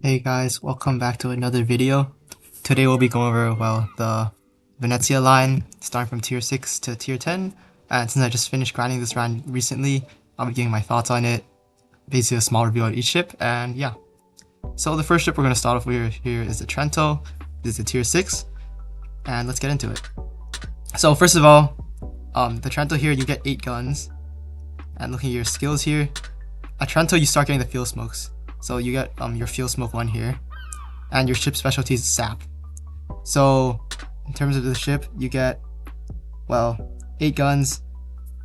Hey guys, welcome back to another video. Today we'll be going over, the Venezia line, starting from tier 6 to tier 10. And since I just finished grinding this round recently, I'll be giving my thoughts on it, basically a small review on each ship, and yeah. So the first ship we're going to start off with here is the Trento. This is the tier 6, and let's get into it. So first of all, the Trento here, you get 8 guns, and looking at your skills here, at Trento you start getting the field smokes. So you get your field smoke 1 here, and your ship specialty is sap. So in terms of the ship, you get 8 guns.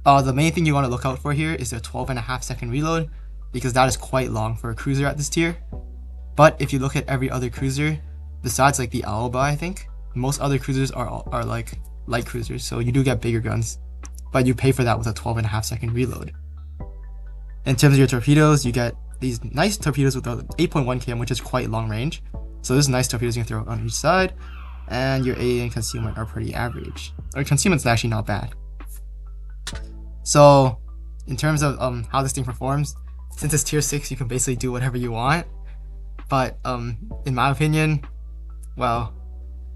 The main thing you want to look out for here is their 12.5 second reload, because that is quite long for a cruiser at this tier. But if you look at every other cruiser, besides like the Alba, I think most other cruisers are like light cruisers, so you do get bigger guns, but you pay for that with a 12.5 second reload. In terms of your torpedoes, you get these nice torpedoes with a 8.1 km, which is quite long range. So there's nice torpedoes you can throw on each side, and your AA and concealment are pretty average. Or concealment's actually not bad. So in terms of how this thing performs, since it's tier 6, you can basically do whatever you want. But in my opinion, the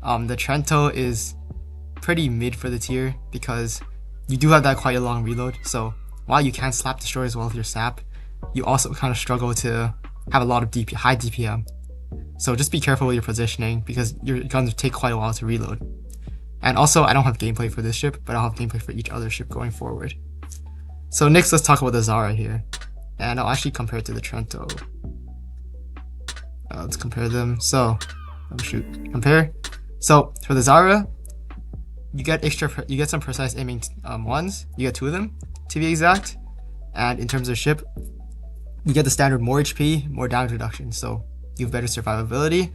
Trento is pretty mid for the tier, because you do have that quite a long reload. So while you can slap destroyers well with your sap, you also kind of struggle to have a lot of high DPM. So just be careful with your positioning, because your guns take quite a while to reload. And also, I don't have gameplay for this ship, but I'll have gameplay for each other ship going forward. So next, let's talk about the Zara here. And I'll actually compare it to the Trento. Let's compare them. So, compare. So for the Zara, you get some precise aiming ones. You get 2 of them, to be exact. And in terms of ship, you get the standard more HP, more damage reduction, so you have better survivability.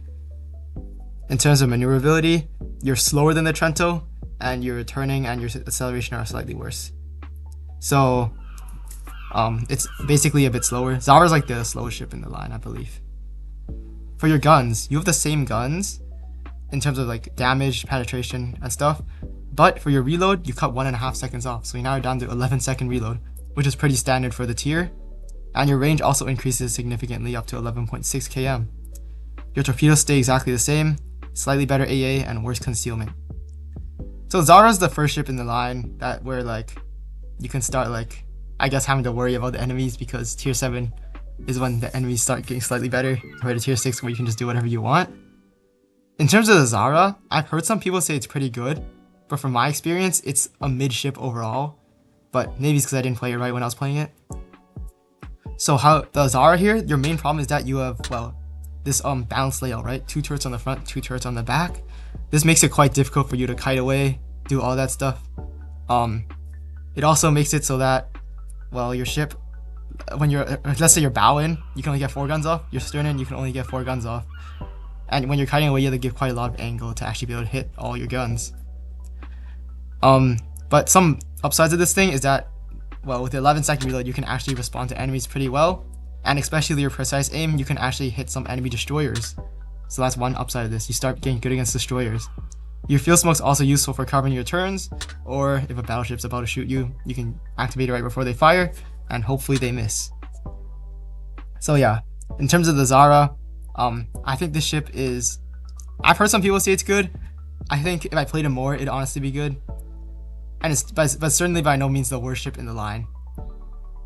In terms of maneuverability, you're slower than the Trento, and your turning and your acceleration are slightly worse. So it's basically a bit slower. Zara's like the slowest ship in the line, I believe. For your guns, you have the same guns in terms of like damage, penetration, and stuff, but for your reload, you cut 1.5 seconds off, so you're now down to 11-second reload, which is pretty standard for the tier. And your range also increases significantly up to 11.6 km. Your torpedoes stay exactly the same, slightly better AA and worse concealment. So Zara's the first ship in the line where you can start I guess having to worry about the enemies, because tier 7 is when the enemies start getting slightly better, compared to tier 6 where you can just do whatever you want. In terms of the Zara, I've heard some people say it's pretty good, but from my experience, it's a mid ship overall. But maybe it's because I didn't play it right when I was playing it. So how the Zara here, your main problem is that you have, this balanced layout, right? 2 turrets on the front, 2 turrets on the back. This makes it quite difficult for you to kite away, do all that stuff. It also makes it so that, your ship, when let's say you're bowing, you can only get 4 guns off. Your stern, you can only get 4 guns off. And when you're kiting away, you have to give quite a lot of angle to actually be able to hit all your guns. But some upsides of this thing is that, with the 11-second reload, you can actually respond to enemies pretty well, and especially with your precise aim, you can actually hit some enemy destroyers. So that's one upside of this. You start getting good against destroyers. Your field smoke's also useful for covering your turns, or if a battleship's about to shoot you, you can activate it right before they fire, and hopefully they miss. So yeah, in terms of the Zara, I think this ship is... I've heard some people say it's good. I think if I played it more, it'd honestly be good. And but certainly by no means the worst ship in the line.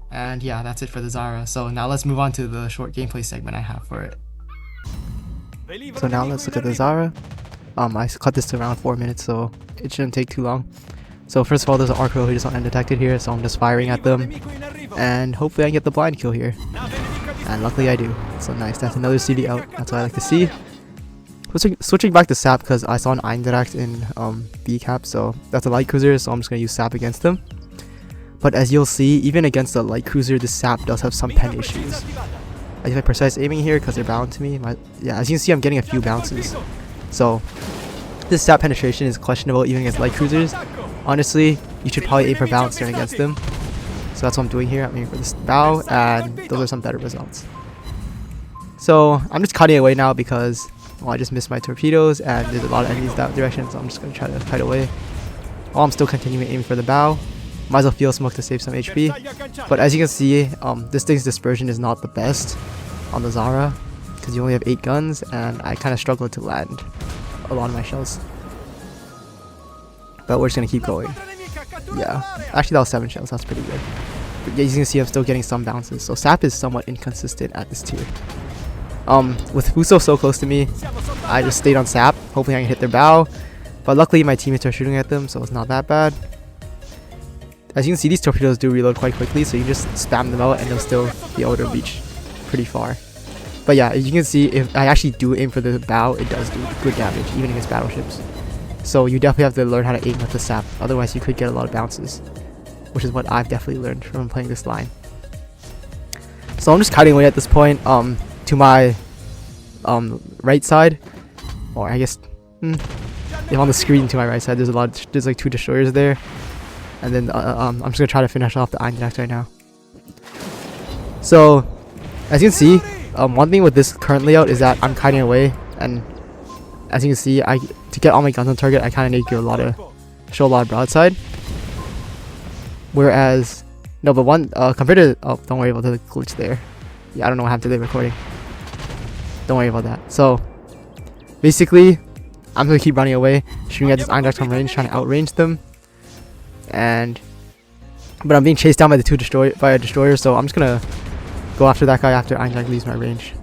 And yeah, that's it for the Zara. So now let's move on to the short gameplay segment I have for it. So now let's look at the Zara. I cut this to around 4 minutes, so it shouldn't take too long. So first of all, there's an arc row who just undetected here, so I'm just firing at them. And hopefully I get the blind kill here. And luckily I do. So nice, that's another CD out. That's what I like to see. Switching back to sap, because I saw an Eindracht in B cap, so that's a light cruiser, so I'm just going to use sap against them. But as you'll see, even against a light cruiser, the sap does have some pen issues. I use my precise aiming here because they're bound to me. As you can see, I'm getting a few bounces. So this sap penetration is questionable even against light cruisers. Honestly, you should probably aim for balance turn against them. So that's what I'm doing here. I'm aiming for this bow, and those are some better results. So I'm just cutting away now because I just missed my torpedoes, and there's a lot of enemies that direction, so I'm just going to try to kite away. While I'm still continuing aiming for the bow. Might as well field smoke to save some HP. But as you can see, this thing's dispersion is not the best on the Zara. because you only have 8 guns, and I kind of struggled to land a lot of my shells. But we're just gonna keep going. Yeah, actually that was 7 shells, that's pretty good. But yeah, you can see I'm still getting some bounces, so sap is somewhat inconsistent at this tier. With Fuso so close to me, I just stayed on sap, hoping I can hit their bow, but luckily my teammates are shooting at them, so it's not that bad. As you can see, these torpedoes do reload quite quickly, so you can just spam them out and they'll still be able to reach pretty far. But yeah, as you can see, if I actually do aim for the bow, it does do good damage, even against battleships. So you definitely have to learn how to aim with the sap, otherwise you could get a lot of bounces, which is what I've definitely learned from playing this line. So I'm just kiting away at this point to my right side, or I guess if on the screen to my right side, there's like 2 destroyers there, and then I'm just gonna try to finish off the Eintracht right now. So as you can see, one thing with this current layout is that I'm kiting away, and as you can see, to get all my guns on target, I kind of need to show a lot of broadside. Whereas, no, but compared to, don't worry about the glitch there. Yeah, I don't know what happened to the recording. Don't worry about that. So, basically, I'm gonna keep running away, shooting at this Eintracht from range, trying to outrange them. But I'm being chased down by a destroyer, so I'm just gonna go after that guy after Eintracht leaves my range.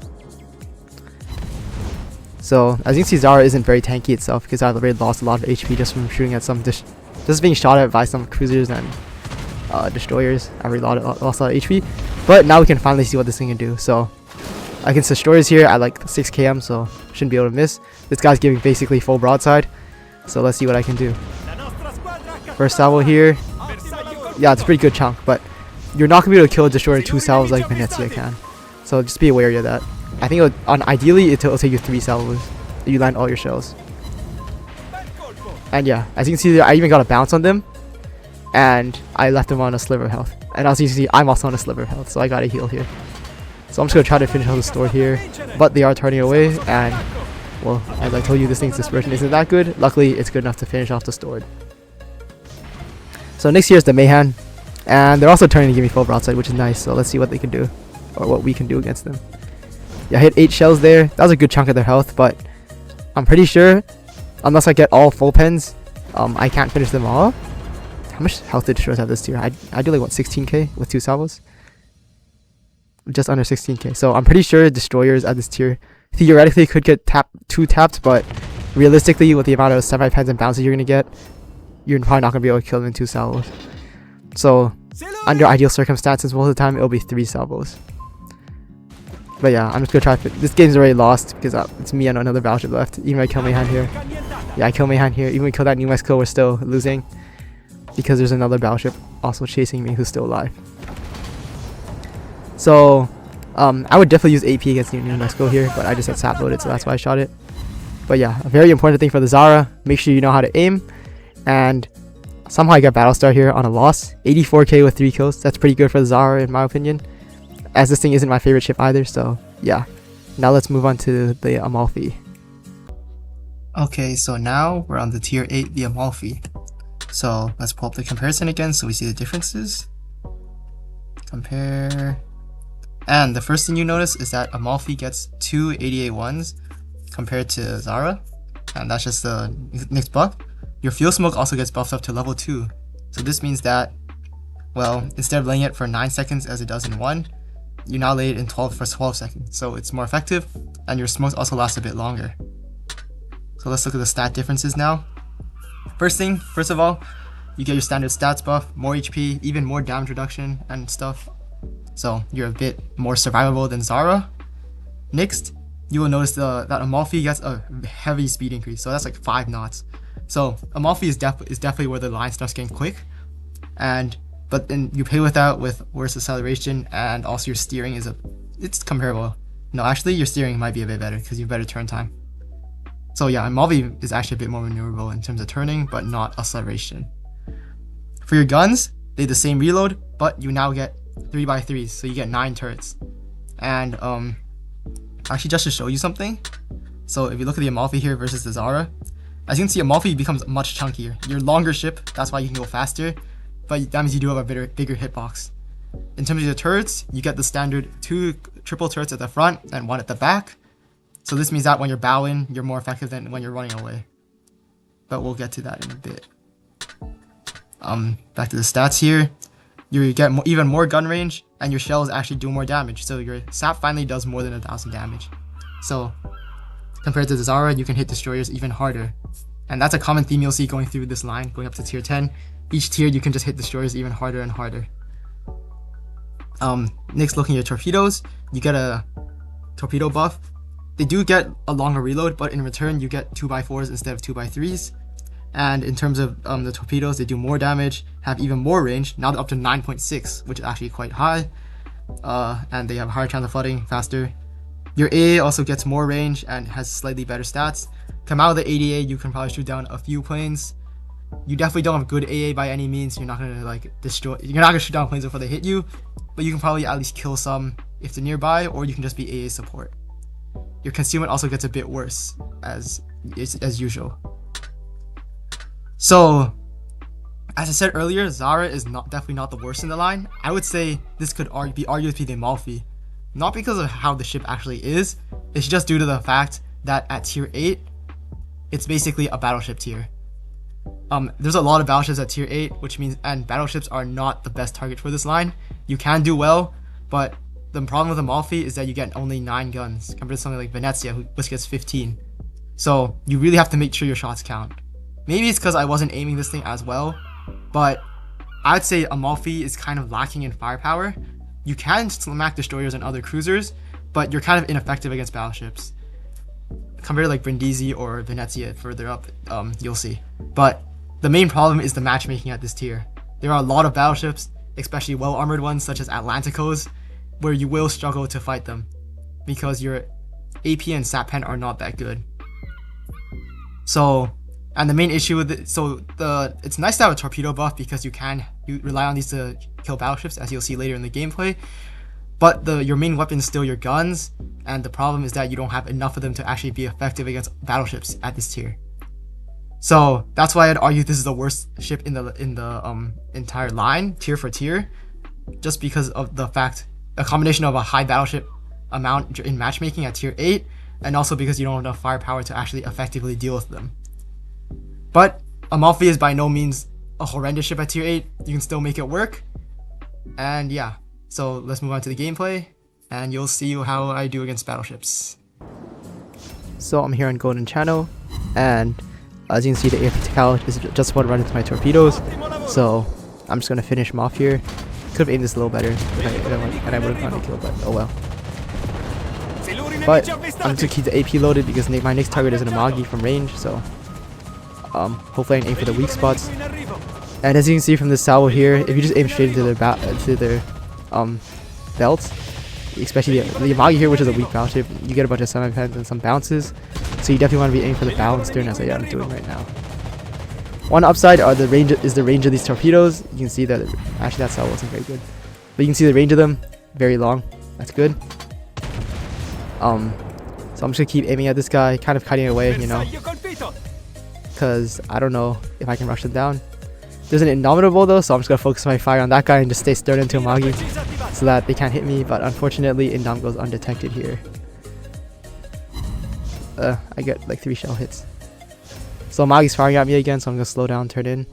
So, as you can see, Zara isn't very tanky itself, because I've already lost a lot of HP just from shooting at some just being shot at by some cruisers and destroyers. I already lost a lot of HP, but now we can finally see what this thing can do. So, against destroyers here at like 6 km, so shouldn't be able to miss. This guy's giving basically full broadside, so let's see what I can do. First salvo here. Yeah, it's a pretty good chunk, but you're not gonna be able to kill a destroyer in 2 salvos like Venezia can. So just be aware of that. I think ideally it'll take you 3 salvos if you land all your shells. And yeah, as you can see, I even got a bounce on them, and I left them on a sliver of health. And as you can see, I'm also on a sliver of health, so I got a heal here. So I'm just gonna try to finish off the store here, but they are turning away, and well, as I told you, this thing's dispersion isn't that good. Luckily, it's good enough to finish off the store. So next here is the Mayhan, and they're also turning to give me full broadside, which is nice. So let's see what they can do, or what we can do against them. Yeah, I hit 8 shells there. That was a good chunk of their health, but I'm pretty sure, unless I get all full pens, I can't finish them all. How much health did destroyers have this tier? I do like, what, 16k with 2 salvos? Just under 16k. So I'm pretty sure destroyers at this tier theoretically could get 2 tapped, but realistically, with the amount of semi-pens and bounces you're going to get, you're probably not going to be able to kill them in 2 salvos. So under ideal circumstances, most of the time, it'll be 3 salvos. But yeah, I'm just going to try. This game's already lost because it's me and another battleship left. Even if I kill Mayhan here. Yeah, I kill Mayhan here. Even if we kill that New Mexico, we're still losing, because there's another battleship also chasing me who's still alive. So, I would definitely use AP against New Mexico here, but I just had sap loaded, so that's why I shot it. But yeah, a very important thing for the Zara, make sure you know how to aim. And somehow I got Battlestar here on a loss. 84k with 3 kills. That's pretty good for the Zara in my opinion, as this thing isn't my favorite ship either. So yeah, now let's move on to the Amalfi. Okay, so now we're on the tier 8, the Amalfi. So let's pull up the comparison again so we see the differences. Compare. And the first thing you notice is that Amalfi gets 2 88-1s compared to Zara. And that's just the next buff. Your fuel smoke also gets buffed up to level 2. So this means that, well, instead of laying it for 9 seconds as it does in 1, you now lay it in 12 seconds. So it's more effective, and your smokes also last a bit longer. So let's look at the stat differences now. First of all, you get your standard stats buff, more HP, even more damage reduction and stuff. So you're a bit more survivable than Zara. Next, you will notice that Amalfi gets a heavy speed increase. So that's like 5 knots. So Amalfi is definitely where the line starts getting quick. But then you play with that with worse acceleration, and also your steering it's comparable. No, actually your steering might be a bit better because you have better turn time. So yeah, Amalfi is actually a bit more maneuverable in terms of turning, but not acceleration. For your guns, they have the same reload, but you now get 3x3s, so you get 9 turrets. And actually, just to show you something, so if you look at the Amalfi here versus the Zara, as you can see, Amalfi becomes much chunkier. You're a longer ship, that's why you can go faster, but that means you do have a bigger hitbox. In terms of the turrets, you get the standard 2 triple turrets at the front and 1 at the back, So this means that when you're bowing, you're more effective than when you're running away. But we'll get to that in a bit. Back to the stats here. You get even more gun range, and your shells actually do more damage. So your sap finally does more than 1,000 damage. So compared to the Zara, you can hit destroyers even harder. And that's a common theme you'll see going through this line, going up to tier 10. Each tier, you can just hit destroyers even harder and harder. Next, looking at your torpedoes, you get a torpedo buff. They do get a longer reload, but in return, you get 2x4s instead of 2x3s. And in terms of the torpedoes, they do more damage, have even more range. Now they're up to 9.6, which is actually quite high. And they have a higher chance of flooding, faster. Your AA also gets more range and has slightly better stats. Come out of the ADA, you can probably shoot down a few planes. You definitely don't have good AA by any means. You're not gonna like destroy. You're not gonna shoot down planes before they hit you, but you can probably at least kill some if they're nearby, or you can just be AA support. Your concealment also gets a bit worse as usual. So, as I said earlier, Zara is definitely not the worst in the line. I would say this could be argued to be the Amalfi, not because of how the ship actually is. It's just due to the fact that at tier 8, it's basically a battleship tier. There's a lot of battleships at tier 8, which means, and battleships are not the best target for this line. You can do well, but the problem with Amalfi is that you get only 9 guns compared to something like Venezia, which gets 15. So you really have to make sure your shots count. Maybe it's because I wasn't aiming this thing as well, but I'd say Amalfi is kind of lacking in firepower. You can smack destroyers and other cruisers, but you're kind of ineffective against battleships. Compared to like Brindisi or Venezia further up, you'll see. But the main problem is the matchmaking at this tier. There are a lot of battleships, especially well-armored ones such as Atlanticos, where you will struggle to fight them because your AP and sap pen are not that good. So, and the main issue with it, it's nice to have a torpedo buff because you rely on these to kill battleships, as you'll see later in the gameplay. But your main weapon is still your guns, and the problem is that you don't have enough of them to actually be effective against battleships at this tier. So that's why I'd argue this is the worst ship in the entire line, tier for tier, just because of the fact, a combination of a high battleship amount in matchmaking at tier 8, and also because you don't have enough firepower to actually effectively deal with them. But Amalfi is by no means a horrendous ship at tier 8. You can still make it work. And yeah, so let's move on to the gameplay, and you'll see how I do against battleships. So I'm here on Golden Channel, and as you can see, the RIPTIDE is just about to run into my torpedoes. So I'm just gonna finish him off here. Could have aimed this a little better, and I would have gotten a kill, but oh well. But I'm just gonna keep the AP loaded because my next target is an Amagi from range, so hopefully I can aim for the weak spots. And as you can see from this salvo here, if you just aim straight into their belts, especially the Amagi here, which is a weak battleship, you get a bunch of semi-pens and some bounces. So you definitely want to be aiming for the bow and stern, as I am doing right now. One upside is the range of these torpedoes. You can see that actually that salvo wasn't very good, but you can see the range of them very long. That's good. So I'm just gonna keep aiming at this guy, kind of cutting away, you know, because I don't know if I can rush them down. There's an Indomitable though, so I'm just gonna focus my fire on that guy and just stay stern into Amagi so that they can't hit me. But unfortunately, Indom goes undetected here. I get like 3 shell hits. So Amagi's firing at me again, so I'm gonna slow down, turn in.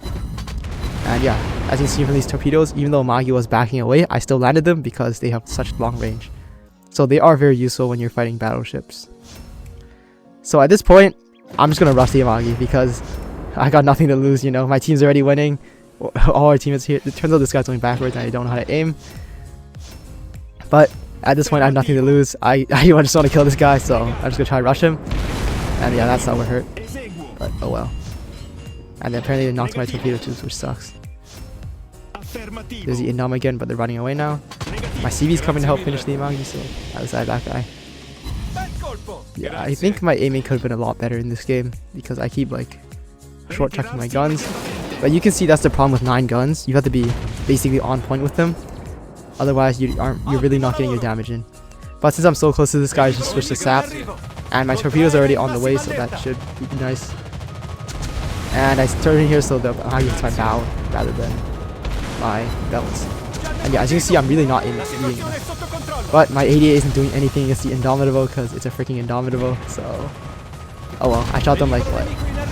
And yeah, as you can see from these torpedoes, even though Amagi was backing away, I still landed them because they have such long range. So they are very useful when you're fighting battleships. So at this point, I'm just gonna rush the Amagi because I got nothing to lose, you know. My team's already winning. All our teammates here. It turns out this guy's going backwards and I don't know how to aim. But at this point, I have nothing to lose. I just want to kill this guy, so I'm just gonna try to rush him. And yeah, that's not what hurt. But oh well. And then apparently they knocked my torpedo too, which sucks. There's the Indom again, but they're running away now. My CV's coming to help finish the Amagi, so I decided that guy. Yeah, I think my aiming could have been a lot better in this game because I keep like short chucking my guns. But you can see that's the problem with 9 guns. You have to be basically on point with them. Otherwise, you're really not getting your damage in. But since I'm so close to this guy, I just switch to sap. And my torpedo's already on the way, so that should be nice. And I turn in here so the Amagi hits my bow rather than my belts. And yeah, as you can see, I'm really not aiming enough. But my 88 isn't doing anything against the Indomitable because it's a freaking Indomitable, so... Oh well, I shot them like, what?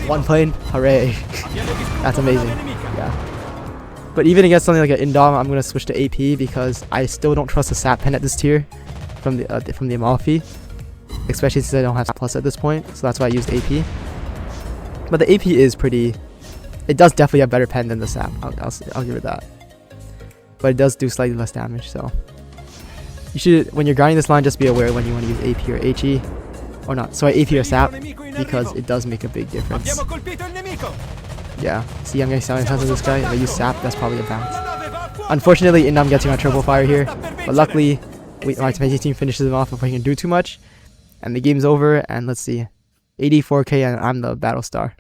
One plane? Hooray. That's amazing. Yeah. But even against something like an Indom, I'm going to switch to AP because I still don't trust the Sap Pen at this tier from the Amalfi. Especially since I don't have plus at this point, so that's why I used AP. But the AP is pretty... It does definitely have better pen than the Sap, I'll give it that. But it does do slightly less damage, so... You should, when you're grinding this line, just be aware when you want to use AP or HE. Or not, sorry, AP or Sap, because it does make a big difference. Yeah, see, I'm getting 70 cents of this guy. If I use Sap, that's probably a bounce. Unfortunately, Indom gets you on Turbo Fire here, but luckily, my team finishes him off before he can do too much. And the game's over, and let's see, 84k, and I'm the Battle Star,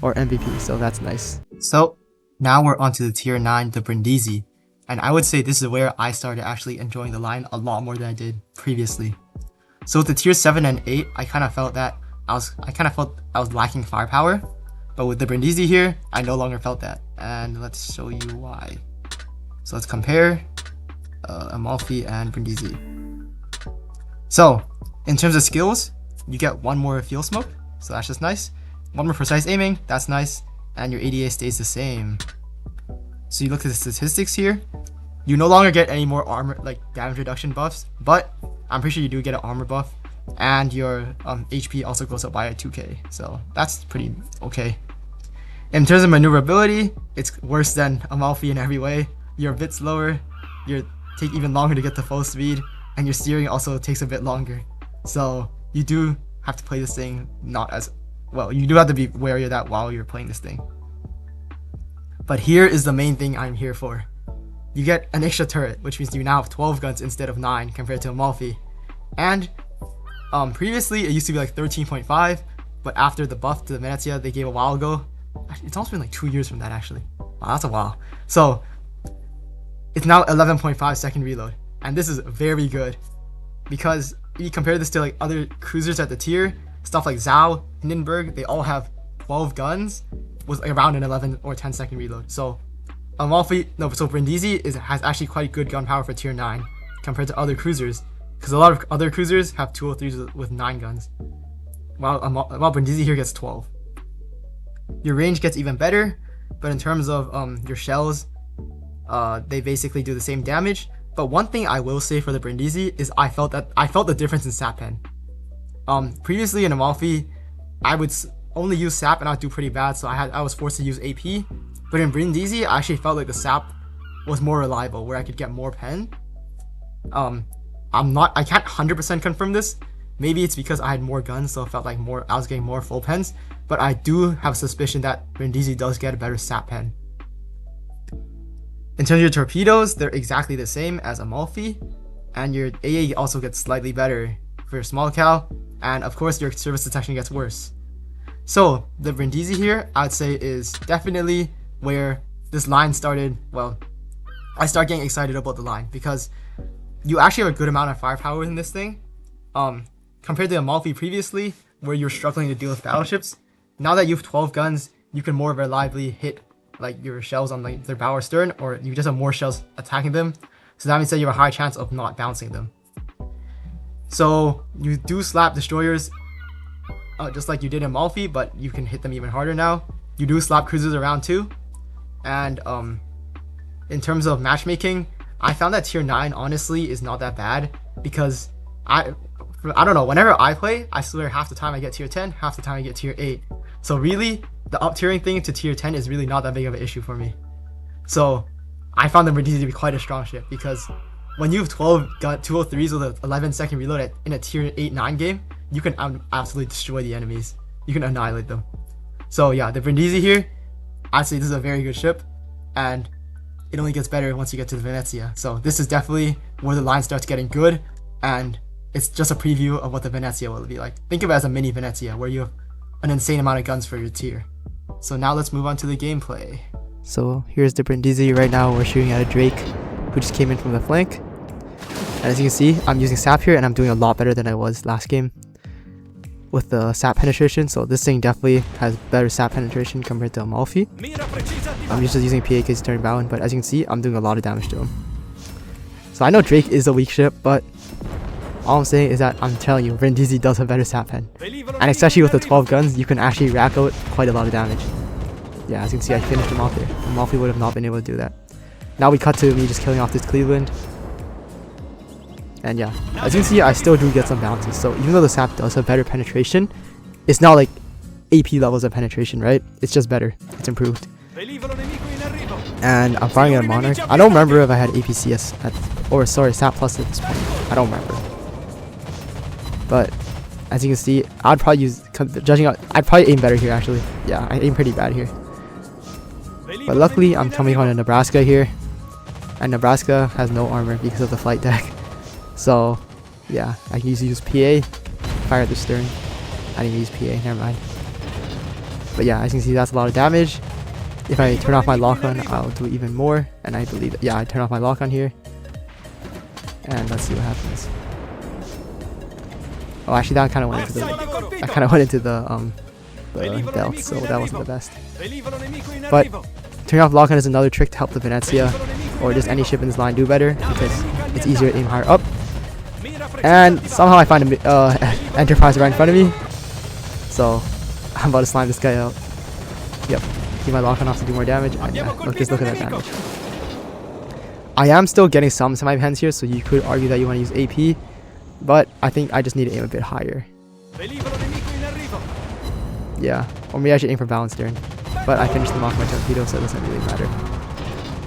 or MVP, so that's nice. So, now we're onto the tier 9, the Brindisi, and I would say this is where I started actually enjoying the line a lot more than I did previously. So with the tier 7 and 8, I kind of felt that I was lacking firepower, but with the Brindisi here, I no longer felt that, and let's show you why. So let's compare Amalfi and Brindisi. So, in terms of skills, you get one more field smoke, so that's just nice. One more precise aiming, that's nice, and your ADA stays the same. So you look at the statistics here, you no longer get any more armor, like damage reduction buffs, but I'm pretty sure you do get an armor buff, and your HP also goes up by 2k, so that's pretty okay. In terms of maneuverability, it's worse than Amalfi in every way. You're a bit slower, you take even longer to get to full speed, and your steering also takes a bit longer. So you do have to play this thing not as well. You do have to be wary of that while you're playing this thing. But here is the main thing I'm here for. You get an extra turret, which means you now have 12 guns instead of 9 compared to Amalfi. And previously it used to be like 13.5, but after the buff to the Venezia they gave a while ago, actually, it's almost been like 2 years from that actually. Wow, that's a while. So it's now 11.5 second reload, and this is very good because if you compare this to like other cruisers at the tier, stuff like Zhao, Hindenburg, they all have 12 guns with around an 11 or 10 second reload. So Brindisi has actually quite good gun power for tier 9 compared to other cruisers, because a lot of other cruisers have 203s with 9 guns, while Brindisi here gets 12. Your range gets even better, but in terms of your shells, they basically do the same damage. But one thing I will say for the Brindisi is I felt the difference in Sap Pen. Previously in Amalfi, I would only use Sap and I would do pretty bad, so I was forced to use AP. But in Brindisi, I actually felt like the Sap was more reliable, where I could get more pen. I can't 100% confirm this. Maybe it's because I had more guns, so it felt like I was getting more full pens. But I do have a suspicion that Brindisi does get a better Sap pen. In terms of your torpedoes, they're exactly the same as Amalfi, and your AA also gets slightly better for your small cal, and of course your service detection gets worse. So the Brindisi here, I'd say, is definitely where this line started. Well, I start getting excited about the line because you actually have a good amount of firepower in this thing. Compared to Amalfi previously, where you're struggling to deal with battleships, now that you have 12 guns, you can more reliably hit like your shells on like their bow or stern, or you just have more shells attacking them. So that means that you have a high chance of not bouncing them. So you do slap destroyers just like you did in Amalfi, but you can hit them even harder now. You do slap cruisers around too. And in terms of matchmaking, I found that tier 9 honestly is not that bad, because I don't know, whenever I play, I swear half the time I get tier 10, half the time I get tier 8. So really, the up tiering thing to tier 10 is really not that big of an issue for me. So I found the Brindisi to be quite a strong ship, because when you have 12 got 203s with an 11 second reload in a tier 8-9 game, you can absolutely destroy the enemies. You can annihilate them. So yeah, the Brindisi here, I'd say this is a very good ship, and it only gets better once you get to the Venezia. So this is definitely where the line starts getting good, and it's just a preview of what the Venezia will be like. Think of it as a mini Venezia, where you have an insane amount of guns for your tier. So now let's move on to the gameplay. So here's the Brindisi. Right now we're shooting at a Drake who just came in from the flank. And as you can see, I'm using Sap here, and I'm doing a lot better than I was last game with the Sap penetration. So this thing definitely has better Sap penetration compared to Amalfi. I'm just using PA because he's turning bound, but as you can see, I'm doing a lot of damage to him. So So I know Drake is a weak ship, but all I'm saying is that I'm telling you, Brindisi does have better sap pen. And especially with the 12 guns, you can actually rack out quite a lot of damage. Yeah, as you can see, I finished him off there. Amalfi would have not been able to do that. Now we cut to me just killing off this Cleveland. And yeah, as you can see, I still do get some bounces. So even though the sap does have better penetration, it's not like AP levels of penetration, right? It's just better. It's improved. And I'm firing at a Monarch. I don't remember if I had APCS or sorry, sap plus at this point. I don't remember. But as you can see, I'd probably use, I'd probably aim better here actually. Yeah, I aim pretty bad here. But luckily, I'm coming on to Nebraska here. And Nebraska has no armor because of the flight deck. So, yeah, I can use PA, fire at the stern. I didn't use PA, never mind. But yeah, as you can see, that's a lot of damage. If I turn off my lock-on, I'll do even more. And I believe, yeah, I turn off my lock-on here. And let's see what happens. Oh, actually, that kind of went into the belt, so that wasn't the best. But turning off lock-on is another trick to help the Venezia or just any ship in this line do better because it's easier to aim higher up. And somehow I find a Enterprise right in front of me, so I'm about to slime this guy out. Yep, keep my lock-on off to do more damage. And yeah, just look at that damage. I am still getting some semi-pens here, so you could argue that you want to use AP, but I think I just need to aim a bit higher. Yeah, or maybe I should aim for balance turn. But I finished them off with my torpedo, so it doesn't really matter.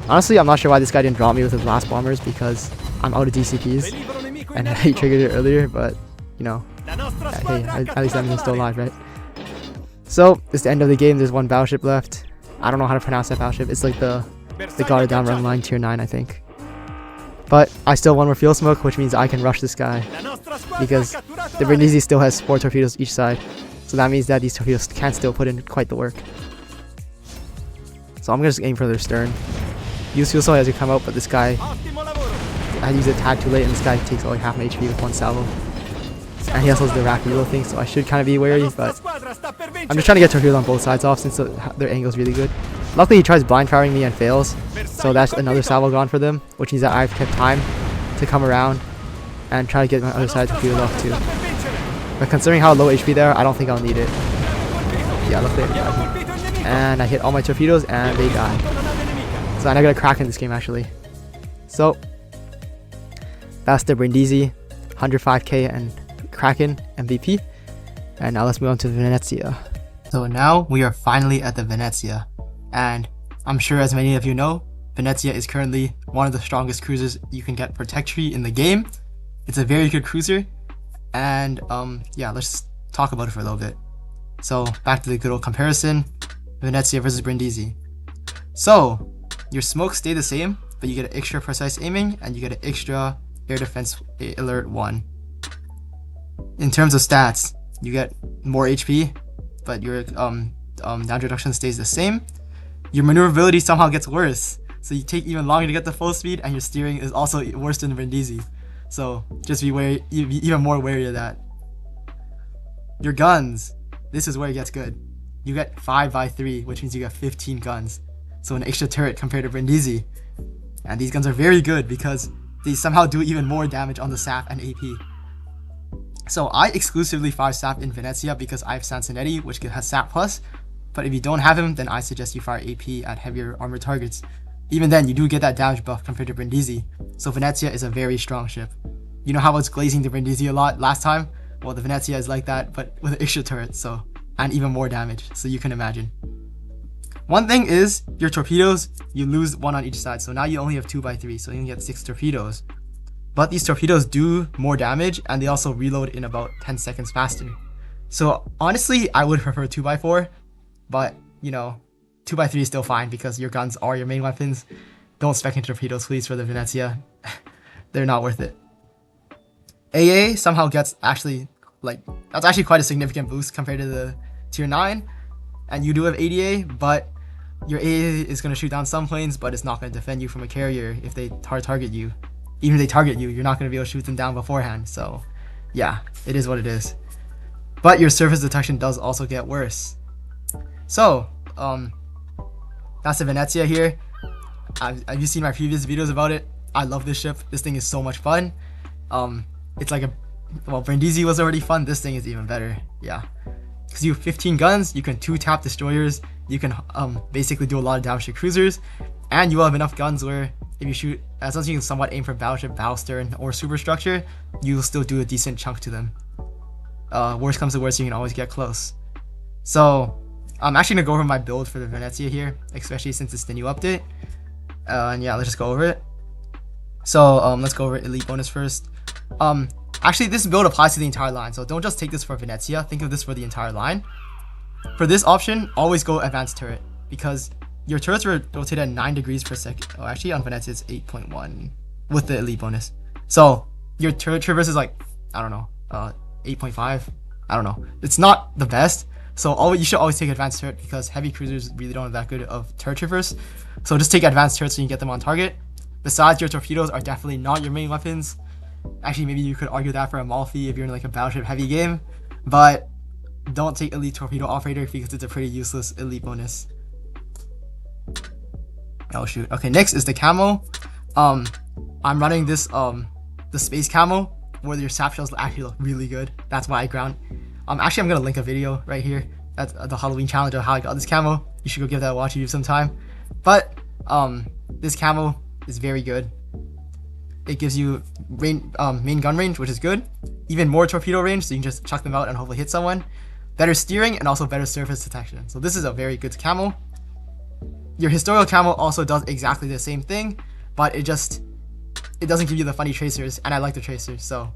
Honestly, I'm not sure why this guy didn't drop me with his last bombers because I'm out of DCPs. And he triggered it earlier, but, you know, hey, at least I'm still alive, right? So, it's the end of the game. There's one battleship left. I don't know how to pronounce that battleship. It's like the guarded down run line tier 9, I think. But I still have one more fuel smoke, which means I can rush this guy. Because the Brindisi still has 4 torpedoes each side. So that means that these torpedoes can still put in quite the work. So I'm going to just aim for their stern. Use fuel cell as you come out, but this guy, I use it tad too late, and this guy takes only half my HP with one salvo. And he also has the rack reload thing, so I should kind of be wary, but I'm just trying to get torpedoes on both sides off since their angle is really good. Luckily, he tries blind firing me and fails, so that's another salvo gone for them, which means that I've kept time to come around and try to get my other side torpedoed off too. But considering how low HP they are, I don't think I'll need it. Yeah, luckily I died. And I hit all my torpedoes and they die. So I'm not gonna crack in this game actually. So that's the Brindisi 105k and Kraken MVP. And now let's move on to Venezia. So now we are finally at the Venezia. And I'm sure as many of you know, Venezia is currently one of the strongest cruisers you can get for tech tree in the game. It's a very good cruiser. And yeah, let's talk about it for a little bit. So back to the good old comparison, Venezia versus Brindisi. So your smokes stay the same, but you get an extra precise aiming and you get an extra air defense alert 1. In terms of stats, you get more HP, but your down reduction stays the same. Your maneuverability somehow gets worse, so you take even longer to get the full speed, and your steering is also worse than Brindisi. So just be wary, even more wary of that. Your guns, this is where it gets good. You get 5x3, which means you get 15 guns. So an extra turret compared to Brindisi. And these guns are very good because they somehow do even more damage on the SAP and AP. So I exclusively fire SAP in Venezia because I have Sansonetti, which has SAP plus. But if you don't have him, then I suggest you fire AP at heavier armored targets. Even then, you do get that damage buff compared to Brindisi. So Venezia is a very strong ship. You know how I was glazing the Brindisi a lot last time? Well, the Venezia is like that, but with an extra turret, so, and even more damage, so you can imagine. One thing is, your torpedoes, you lose 1 on each side, so now you only have 2x3, so you can get 6 torpedoes. But these torpedoes do more damage, and they also reload in about 10 seconds faster. So honestly, I would prefer 2x4, but, you know, 2x3 is still fine because your guns are your main weapons. Don't spec into torpedoes, please, for the Venezia. They're not worth it. AA somehow gets actually, like, that's actually quite a significant boost compared to the tier 9. And you do have ADA, but your AA is going to shoot down some planes, but it's not going to defend you from a carrier if they target you. Even if they target you, you're not going to be able to shoot them down beforehand. So, yeah, it is what it is. But your surface detection does also get worse. So, that's the Venezia here. Have you seen my previous videos about it? I love this ship. This thing is so much fun. It's like Brindisi was already fun. This thing is even better. Yeah, because you have 15 guns, you can 2-tap destroyers, you can basically do a lot of damage to cruisers, and you will have enough guns where if you shoot, as long as you can somewhat aim for battleship, battlestern, or superstructure, you'll still do a decent chunk to them. Worst comes to worst, you can always get close. So I'm actually gonna go over my build for the Venezia here, especially since it's the new update. And yeah, let's just go over it. So let's go over elite bonus first. Actually, this build applies to the entire line, so don't just take this for Venezia, think of this for the entire line. For this option, always go advanced turret, because your turrets are rotated at 9 degrees per second. Oh, actually on Venezia it's 8.1 with the elite bonus. So your turret traverse is like, I don't know, 8.5. I don't know. It's not the best. So you should always take advanced turret, because heavy cruisers really don't have that good of turret traverse. So just take advanced turrets so you can get them on target. Besides, your torpedoes are definitely not your main weapons. Actually, maybe you could argue that for Amalfi if you're in like a battleship heavy game, but don't take elite torpedo operator because it's a pretty useless elite bonus. Oh shoot. Okay, next is the camo. I'm running this the space camo where your sap shells actually look really good. That's why I ground. Actually, I'm gonna link a video right here. That's the Halloween challenge of how I got this camo. You should go give that a watch if you have some time. But this camo is very good. It gives you main gun range, which is good. Even more torpedo range, so you can just chuck them out and hopefully hit someone. Better steering and also better surface detection. So this is a very good camo. Your historical camo also does exactly the same thing, but it doesn't give you the funny tracers, and I like the tracers. So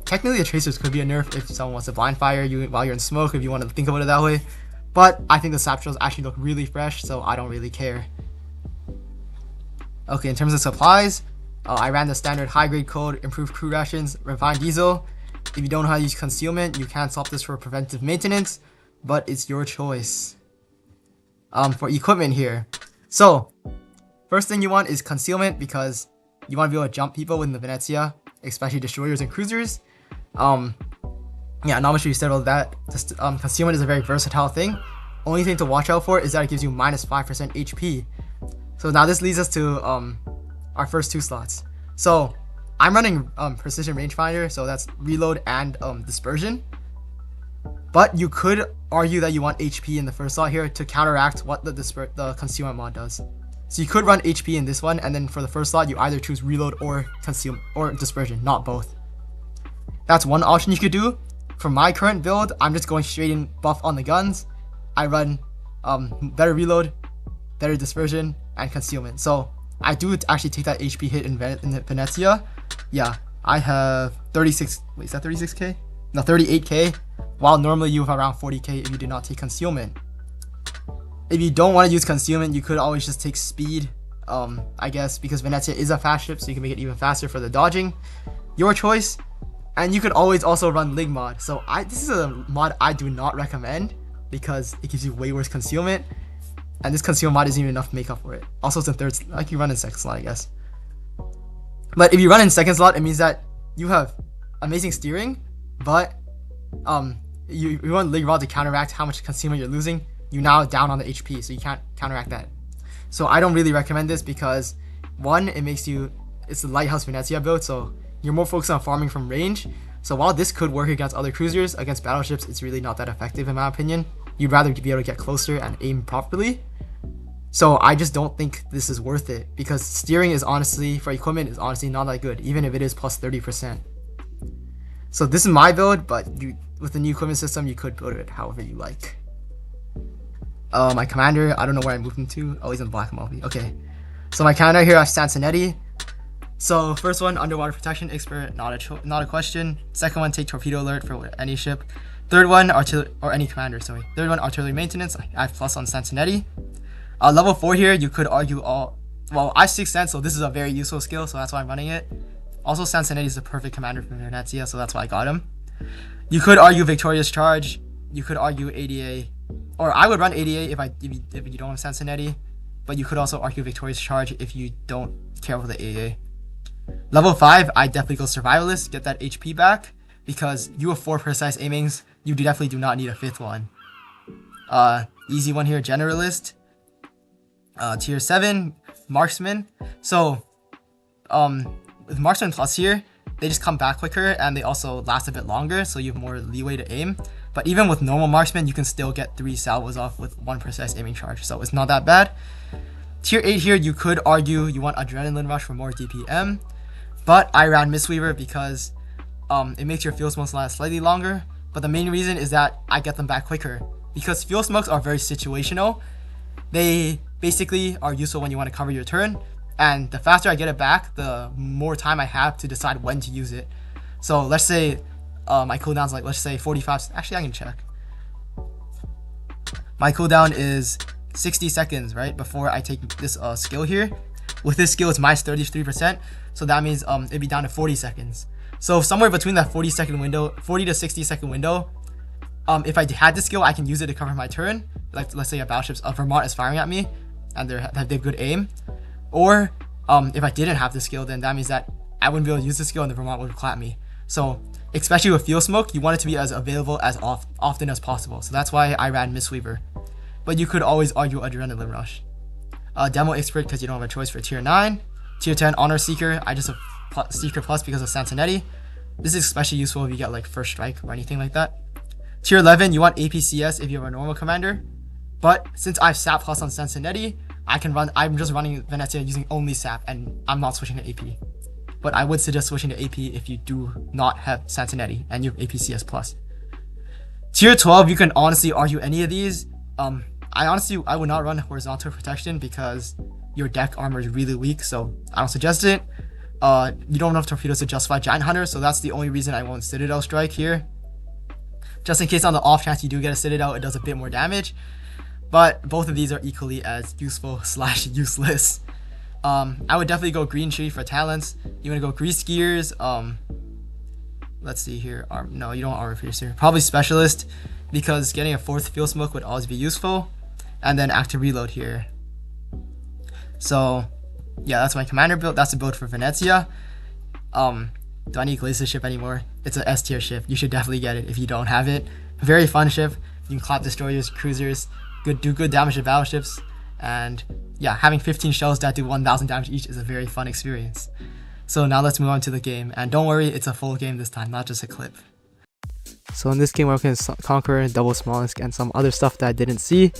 technically the tracers could be a nerf if someone wants to blind fire you while you're in smoke, if you want to think about it that way. But I think the sap shells actually look really fresh, so I don't really care. Okay, in terms of supplies, I ran the standard high grade code, improved crew rations, refined diesel. If you don't know how to use concealment, you can swap this for preventive maintenance, but it's your choice. For equipment here, so first thing you want is concealment, because you want to be able to jump people within the Venezia, especially destroyers and cruisers. Yeah, not much you said about that. Just, concealment is a very versatile thing. Only thing to watch out for is that it gives you minus 5% HP. So now this leads us to our first 2 slots. So I'm running precision rangefinder, so that's reload and dispersion. But you could argue that you want HP in the first slot here to counteract what the concealment mod does. So you could run HP in this one, and then for the first slot you either choose reload or concealment or dispersion, not both. That's one option you could do. For my current build, I'm just going straight in buff on the guns. I run better reload, better dispersion, and concealment. So I do actually take that HP hit in Venezia. Yeah, I have 36. Wait, is that 36k? No, 38k. While normally you have around 40k if you do not take concealment. If you don't want to use concealment, you could always just take speed. I guess because Venezia is a fast ship, so you can make it even faster for the dodging. Your choice. And you could always also run Lig mod. So this is a mod I do not recommend because it gives you way worse concealment. And this concealment mod isn't even enough to make up for it. Also, it's in third, like you run in second slot, I guess. But if you run in second slot, it means that you have amazing steering, but you want Lig rod to counteract how much concealment you're losing. You now down on the HP, so you can't counteract that. So I don't really recommend this because one, it's the Lighthouse Venezia build, so you're more focused on farming from range. So while this could work against other cruisers, against battleships, it's really not that effective in my opinion. You'd rather be able to get closer and aim properly. So I just don't think this is worth it because steering is honestly, for equipment, is honestly not that good, even if it is plus 30%. So this is my build, but with the new equipment system, you could build it however you like. My commander, I don't know where I moved him to. Oh, he's in Black Amalfi. Okay. So my commander here, I have Sansonetti. So first one, underwater protection expert, not a question. Second one, take torpedo alert for any ship. Third one, any commander, sorry. Third one, artillery maintenance. I have plus on Sansonetti. Level 4 here, you could argue I have 6th sense, so this is a very useful skill, so that's why I'm running it. Also, Sansonetti is the perfect commander for Venezia, so that's why I got him. You could argue victorious charge. You could argue ADA, or I would run ADA if you don't have Sansonetti, but you could also argue victorious charge if you don't care for the AA. Level 5, I definitely go survivalist, get that HP back, because you have 4 precise aimings, you definitely do not need a 5th one. Easy one here, generalist. Tier 7, marksman. So, with Marksman Plus here, they just come back quicker and they also last a bit longer, so you have more leeway to aim. But even with normal Marksman, you can still get 3 salvos off with 1 precise aiming charge, so it's not that bad. Tier 8 here, you could argue you want Adrenaline Rush for more DPM, but I ran Mistweaver because it makes your fuel smokes last slightly longer. But the main reason is that I get them back quicker, because fuel smokes are very situational. They basically are useful when you want to cover your turn, and the faster I get it back, the more time I have to decide when to use it. So let's say my cooldown's like, let's say 45, actually I can check. My cooldown is 60 seconds, right, before I take this skill here. With this skill, it's minus 33%, so that means it'd be down to 40 seconds. So somewhere between that 40 to 60 second window, if I had this skill, I can use it to cover my turn. Like, let's say a battleship's Vermont is firing at me, and they have good aim. Or if I didn't have the skill, then that means that I wouldn't be able to use the skill and the Vermont would clap me. So especially with fuel smoke, you want it to be as available as often as possible. So that's why I ran Mistweaver. But you could always argue Adrenaline Rush. Demo Expert because you don't have a choice for tier 9. Tier 10 Honor Seeker, I just have Seeker Plus because of Sansonetti. This is especially useful if you get like First Strike or anything like that. Tier 11, you want APCS if you have a normal commander. But since I have SAP Plus on Sansonetti, I'm just running Venezia using only SAP and I'm not switching to AP. But I would suggest switching to AP if you do not have Sansonetti and you have APCS Plus. Tier 12, you can honestly argue any of these. I would not run Horizontal Protection because your deck armor is really weak, so I don't suggest it. You don't have enough torpedoes to justify Giant Hunter, so that's the only reason I won't Citadel Strike here. Just in case on the off chance you do get a Citadel, it does a bit more damage. But both of these are equally as useful / useless. I would definitely go Green Tree for talents. You want to go Grease Gears. Let's see here. No, you don't want Armor Piercer. Probably Specialist, because getting a 4th Fuel Smoke would always be useful. And then Active Reload here. So yeah, that's my commander build. That's the build for Venezia. Do I need Glacier ship anymore? It's an S tier ship. You should definitely get it if you don't have it. Very fun ship. You can clap destroyers, cruisers, do good damage to battleships, and yeah, having 15 shells that do 1,000 damage each is a very fun experience. So now let's move on to the game, and don't worry, it's a full game this time, not just a clip. So in this game, we're going to conquer double Smolensk and some other stuff that I didn't see,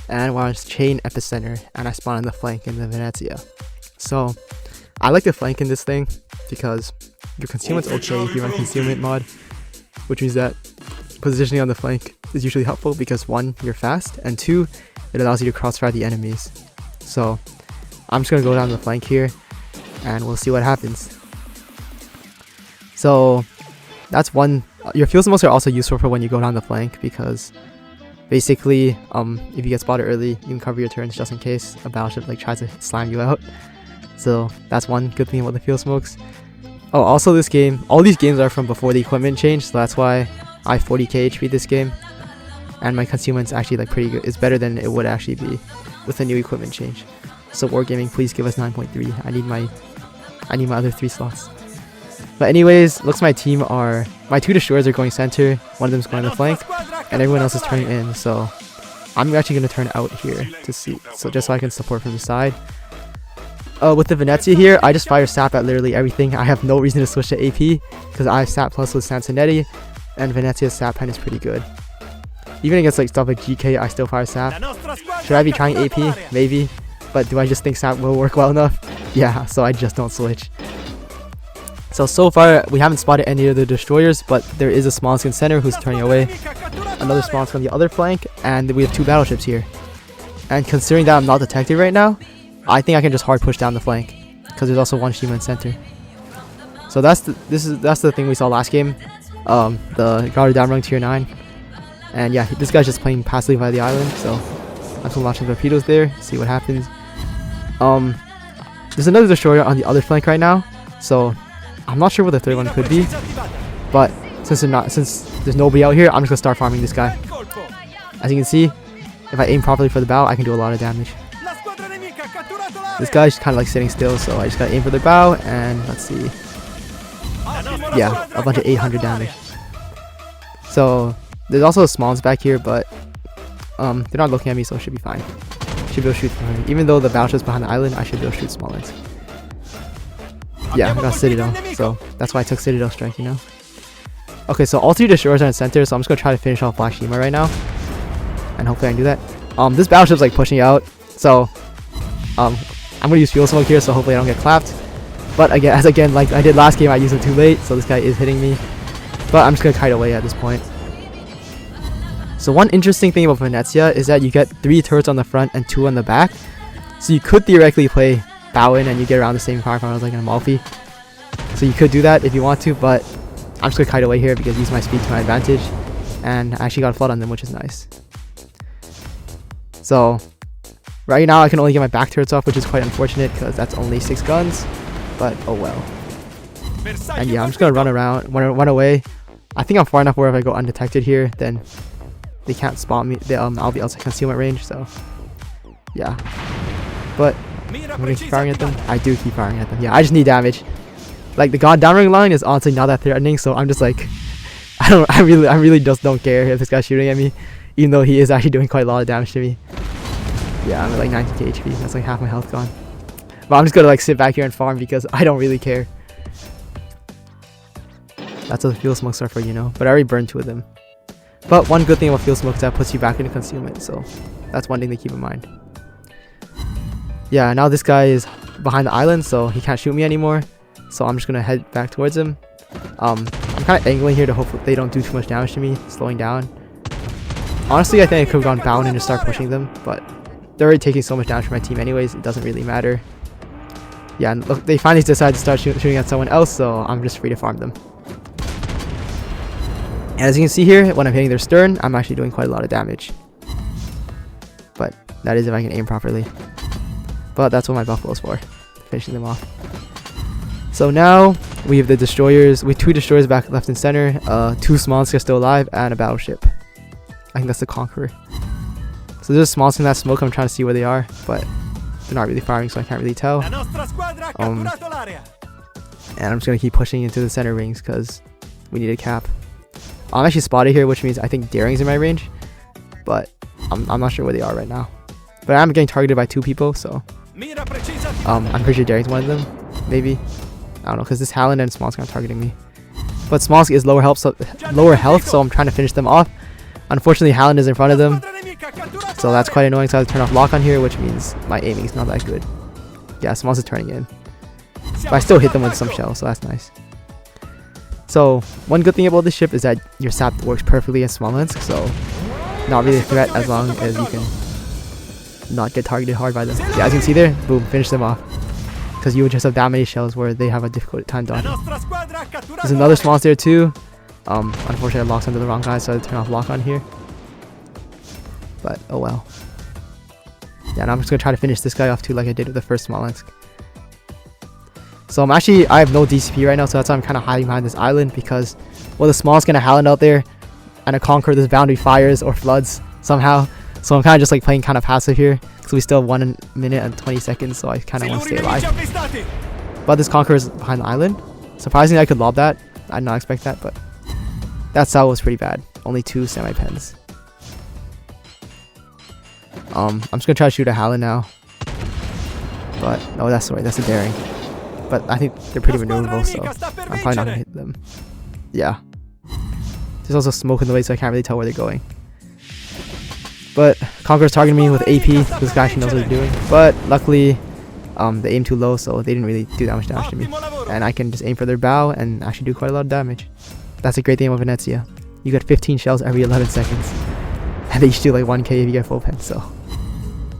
and we're on chain epicenter, and I spawn on the flank in the Venezia. So I like the flank in this thing because your concealment's okay if you run concealment mod, which means that positioning on the flank is usually helpful because 1, you're fast, and 2, it allows you to crossfire the enemies. So I'm just going to go down the flank here and we'll see what happens. So that's one. Your fuel smokes are also useful for when you go down the flank because basically if you get spotted early, you can cover your turns just in case a battleship like tries to slam you out. So that's one good thing about the fuel smokes. Oh, also this game, all these games are from before the equipment change, so that's why I 40k HP this game, and my concealment's actually like pretty good. It's better than it would actually be with the new equipment change. So Wargaming, please give us 9.3. I need my other 3 slots. But anyways, looks my team are, my 2 destroyers are going center, one of them's going on the flank, and everyone else is turning in. So I'm actually going to turn out here to see, so just so I can support from the side. With the Venezia here, I just fire sap at literally everything. I have no reason to switch to AP because I have sap plus with Sansonetti, and Venezia's sap pen is pretty good. Even against like stuff like GK, I still fire sap. Should I be trying AP? Maybe. But do I just think sap will work well enough? Yeah, so I just don't switch. So far, we haven't spotted any of the destroyers, but there is a Smolensk in center who's turning away. Another Smolensk on the other flank, and we have 2 battleships here. And considering that I'm not detected right now, I think I can just hard push down the flank because there's also 1 Shima in center. So that's the thing we saw last game. The guard down rung tier 9, and yeah, this guy's just playing passively by the island. So I'm just gonna launch some torpedoes there, see what happens. There's another destroyer on the other flank right now, so I'm not sure what the 3rd one could be. But since there's nobody out here, I'm just gonna start farming this guy. As you can see, if I aim properly for the bow, I can do a lot of damage. This guy's kind of like sitting still, so I just gotta aim for the bow, and let's see. Yeah, a bunch of 800 damage. So there's also a Smolensk back here, but they're not looking at me, so it should be fine. Should be able to shoot from her. Even though the battleship's behind the island, I should be able to shoot Smolensk. Yeah, I got Citadel, so that's why I took Citadel Strike, you know? Okay, so all 3 destroyers are in center, so I'm just gonna try to finish off Black Shima right now. And hopefully I can do that. This battleship's like pushing out, so I'm gonna use Fuel Smoke here, so hopefully I don't get clapped. But again, like I did last game, I used it too late, so this guy is hitting me. But I'm just gonna kite away at this point. So one interesting thing about Venezia is that you get 3 turrets on the front and 2 on the back. So you could theoretically play bow in and you get around the same firepower as like an Amalfi. So you could do that if you want to, but I'm just gonna kite away here because I use my speed to my advantage. And I actually got a flood on them, which is nice. So right now I can only get my back turrets off, which is quite unfortunate because that's only 6 guns. But oh well. And yeah, I'm just gonna run run away. I think I'm far enough where if I go undetected here, then they can't spot me. I'll be outside concealment range, so yeah. But I'm gonna keep firing at them. I do keep firing at them. Yeah, I just need damage. Like the god downrange line is honestly not that threatening, so I'm just like, I really just don't care if this guy's shooting at me, even though he is actually doing quite a lot of damage to me. Yeah, I'm at like 90k HP. That's like half my health gone. But I'm just gonna like sit back here and farm because I don't really care. That's what the fuel smokes are for, you know. But I already burned 2 of them. But one good thing about fuel smoke is that it puts you back into concealment, so that's one thing to keep in mind. Yeah, now this guy is behind the island, so he can't shoot me anymore. So I'm just gonna head back towards him. I'm kind of angling here to hope they don't do too much damage to me, slowing down. Honestly, I think I could have gone bound and just start pushing them, but they're already taking so much damage from my team anyways, it doesn't really matter. Yeah, and look, they finally decided to start shooting at someone else, so I'm just free to farm them. And as you can see here, when I'm hitting their stern, I'm actually doing quite a lot of damage. But that is if I can aim properly. But that's what my buffalo is for, finishing them off. So now we have the destroyers. We have 2 destroyers back left and center, 2 small are still alive, and a battleship. I think that's the Conqueror. So there's a small in that smoke. I'm trying to see where they are, but they're not really firing, so I can't really tell. And I'm just gonna keep pushing into the center rings because we need a cap. I'm actually spotted here, which means I think Daring's in my range, but I'm not sure where they are right now. But I'm getting targeted by 2 people, so I'm pretty sure Daring's one of them, maybe. I don't know, because this Halland and Smalsk are targeting me. But Smalsk is lower health, so I'm trying to finish them off. Unfortunately, Halland is in front of them, so that's quite annoying. So I have to turn off lock on here, which means my aiming is not that good. Yeah, Smalsk is turning in, but I still hit them with some shells, so that's nice. So one good thing about this ship is that your sap works perfectly in Smolensk, so not really a threat as long as you can not get targeted hard by them. Yeah, as you can see there, boom, finish them off. Because you would just have that many shells where they have a difficult time dodging. There's another Smalsk there too. Unfortunately I locked onto the wrong guy, so I had to turn off lock on here. But oh well. Yeah, now I'm just gonna try to finish this guy off too, like I did with the first Smolensk. So I have no DCP right now, so that's why I'm kind of hiding behind this island, because well, the Smalsk gonna Halland out there and a Conqueror, this boundary fires or floods somehow. So I'm kind of just like playing kind of passive here, because we still have 1 minute and 20 seconds, so I kind of want to stay alive. But this Conqueror is behind the island. Surprisingly, I could lob that. I did not expect that, but that cell was pretty bad. Only 2 semi-pens. I'm just gonna try to shoot a Halland now. But oh, that's a Daring. But I think they're pretty maneuverable, so I'm probably not gonna hit them. Yeah. There's also smoke in the way, so I can't really tell where they're going. But Conqueror's targeting me with AP. This guy actually knows what he's doing. But luckily, they aim too low, so they didn't really do that much damage to me. And I can just aim for their bow and actually do quite a lot of damage. That's a great thing about Venezia. You get 15 shells every 11 seconds. And they each do like 1k if you get full pen, so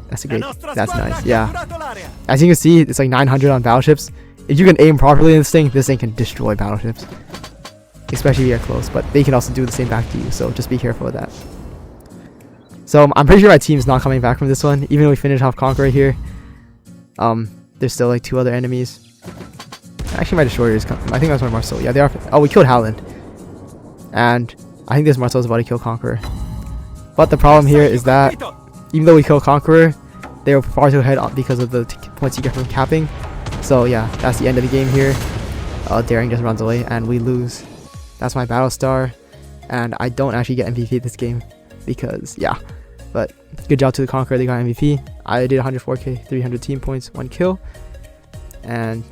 that's that's nice. Yeah. As you can see, it's like 900 on battleships. If you can aim properly in this thing can destroy battleships. Especially if you're close, but they can also do the same back to you, so just be careful with that. So I'm pretty sure my team's not coming back from this one, even though we finished off Conqueror here. There's still like 2 other enemies. Actually, my destroyer is coming. I think that's my Marceau. Yeah, they are. Oh, we killed Halland. And I think this Marceau is about to kill Conqueror. But the problem here is that even though we killed Conqueror, they were far too ahead because of the points you get from capping. So yeah, that's the end of the game here. Daring just runs away and we lose. That's my battle star. And I don't actually get MVP this game because, yeah. But good job to the Conqueror, they got MVP. I did 104k, 300 team points, 1 kill. And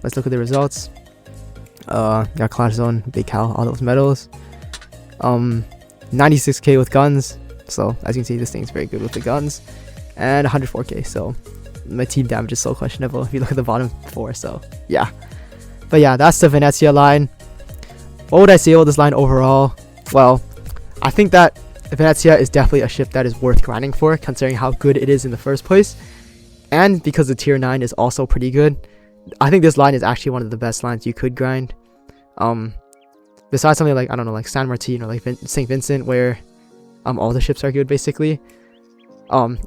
let's look at the results. Got Clash Zone, Big Cal, all those medals. 96k with guns, so as you can see, this thing's very good with the guns, and 104k. So my team damage is so questionable if you look at the bottom 4. So yeah, but yeah, that's the Venezia line. What would I say about this line overall? Well, I think that Venezia is definitely a ship that is worth grinding for, considering how good it is in the first place, and because the tier 9 is also pretty good. I think this line is actually one of the best lines you could grind. Besides something like, I don't know, like San Martin or like St. Vincent, where all the ships are good basically.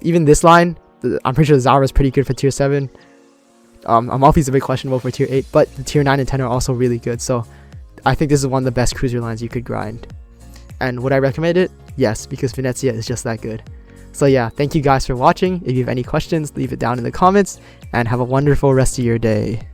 Even this line, I'm pretty sure the Zara is pretty good for tier 7. Amalfi is a bit questionable for tier 8, but the tier 9 and 10 are also really good. So I think this is one of the best cruiser lines you could grind. And would I recommend it? Yes, because Venezia is just that good. So yeah, thank you guys for watching. If you have any questions, leave it down in the comments, and have a wonderful rest of your day.